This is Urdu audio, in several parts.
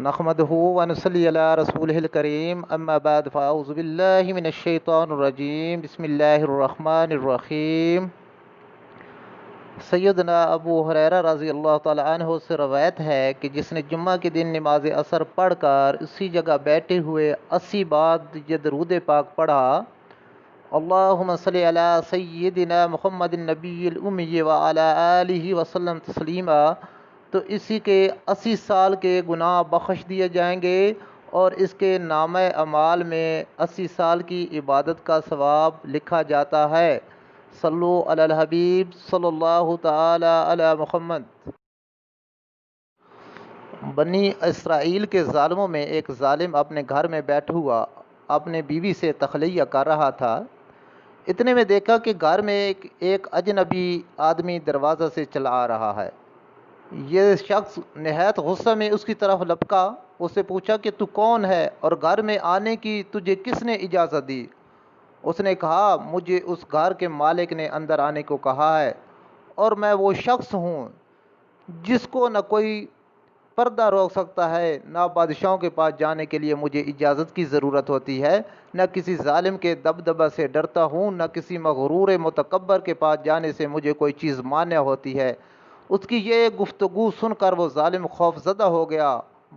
نحمدہ ونصلی علی رسولہ الکریم اما بعد فاعوذ باللہ من الشیطان الرجیم بسم اللہ الرحمن الرحیم۔ سیدنا ابو ہریرہ رضی اللہ تعالی عنہ سے روایت ہے کہ جس نے جمعہ کے دن نماز عصر پڑھ کر اسی جگہ بیٹھے ہوئے 80 بار یہ درود پاک پڑھا، اللہم صلی علی سیدنا محمد النبی الامی وعلی آلہ وسلم تسلیما، تو اسی کے 80 سال کے گناہ بخش دیے جائیں گے اور اس کے نامہ اعمال میں 80 سال کی عبادت کا ثواب لکھا جاتا ہے۔ صلو علی الحبیب صلی اللہ تعالی علی محمد۔ بنی اسرائیل کے ظالموں میں ایک ظالم اپنے گھر میں بیٹھا ہوا اپنے بیوی سے تخلیہ کر رہا تھا۔ اتنے میں دیکھا کہ گھر میں ایک اجنبی آدمی دروازہ سے چلا آ رہا ہے۔ یہ شخص نہایت غصہ میں اس کی طرف لپکا، اس سے پوچھا کہ تو کون ہے اور گھر میں آنے کی تجھے کس نے اجازت دی؟ اس نے کہا، مجھے اس گھر کے مالک نے اندر آنے کو کہا ہے اور میں وہ شخص ہوں جس کو نہ کوئی پردہ روک سکتا ہے، نہ بادشاہوں کے پاس جانے کے لیے مجھے اجازت کی ضرورت ہوتی ہے، نہ کسی ظالم کے دبدبہ سے ڈرتا ہوں، نہ کسی مغرور متکبر کے پاس جانے سے مجھے کوئی چیز مانع ہوتی ہے۔ اس کی یہ گفتگو سن کر وہ ظالم خوف زدہ ہو گیا،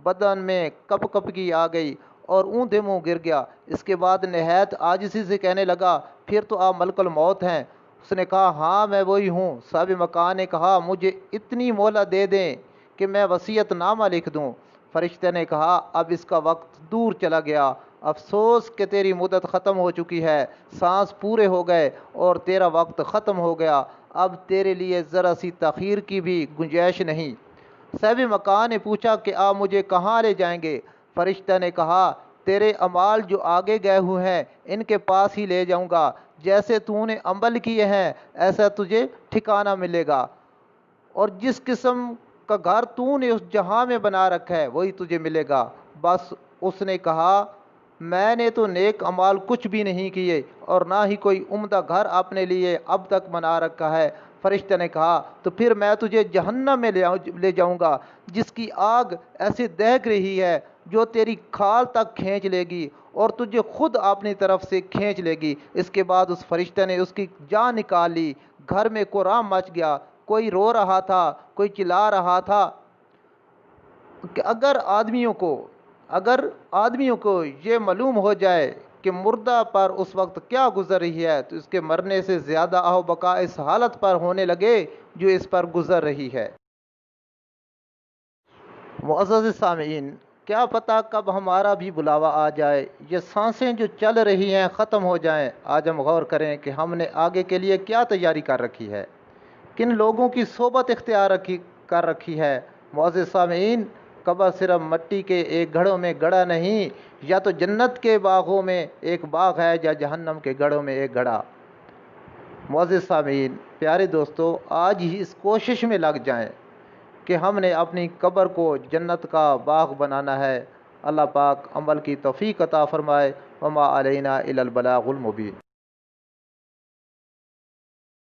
بدن میں کپکپی آ گئی اور اونھے منہ گر گیا۔ اس کے بعد نہایت عاجزی سے کہنے لگا، پھر تو آپ ملک الموت ہیں؟ اس نے کہا، ہاں میں وہی ہوں۔ صاحب مکان نے کہا، مجھے اتنی مہلت دے دیں کہ میں وصیت نامہ لکھ دوں۔ فرشتے نے کہا، اب اس کا وقت دور چلا گیا، افسوس کہ تیری مدت ختم ہو چکی ہے، سانس پورے ہو گئے اور تیرا وقت ختم ہو گیا، اب تیرے لیے ذرا سی تاخیر کی بھی گنجائش نہیں۔ صاحب مکان نے پوچھا کہ آپ مجھے کہاں لے جائیں گے؟ فرشتہ نے کہا، تیرے اعمال جو آگے گئے ہوئے ہیں ان کے پاس ہی لے جاؤں گا، جیسے تو نے عمل کیے ہیں ایسا تجھے ٹھکانہ ملے گا، اور جس قسم کا گھر تو نے اس جہاں میں بنا رکھا ہے وہی تجھے ملے گا۔ بس اس نے کہا، میں نے تو نیک اعمال کچھ بھی نہیں کیے اور نہ ہی کوئی عمدہ گھر اپنے لیے اب تک بنا رکھا ہے۔ فرشتے نے کہا، تو پھر میں تجھے جہنم میں لے جاؤں گا جس کی آگ ایسے دہک رہی ہے جو تیری کھال تک کھینچ لے گی اور تجھے خود اپنی طرف سے کھینچ لے گی۔ اس کے بعد اس فرشتے نے اس کی جان نکال لی۔ گھر میں قرام مچ گیا، کوئی رو رہا تھا، کوئی چلا رہا تھا کہ اگر آدمیوں کو یہ معلوم ہو جائے کہ مردہ پر اس وقت کیا گزر رہی ہے تو اس کے مرنے سے زیادہ آہ بقا اس حالت پر ہونے لگے جو اس پر گزر رہی ہے۔ معزز سامعین، کیا پتہ کب ہمارا بھی بلاوا آ جائے، یہ سانسیں جو چل رہی ہیں ختم ہو جائیں۔ آج ہم غور کریں کہ ہم نے آگے کے لیے کیا تیاری کر رکھی ہے، کن لوگوں کی صحبت اختیار کر رکھی ہے۔ معزز سامعین، قبر صرف مٹی کے ایک گھڑوں میں گڑھا نہیں، یا تو جنت کے باغوں میں ایک باغ ہے یا جہنم کے گڑھوں میں ایک گڑھا۔ معزز سامعین، پیارے دوستو، آج ہی اس کوشش میں لگ جائیں کہ ہم نے اپنی قبر کو جنت کا باغ بنانا ہے۔ اللہ پاک عمل کی توفیق عطا فرمائے۔ وما علینا الا البلاغ المبین۔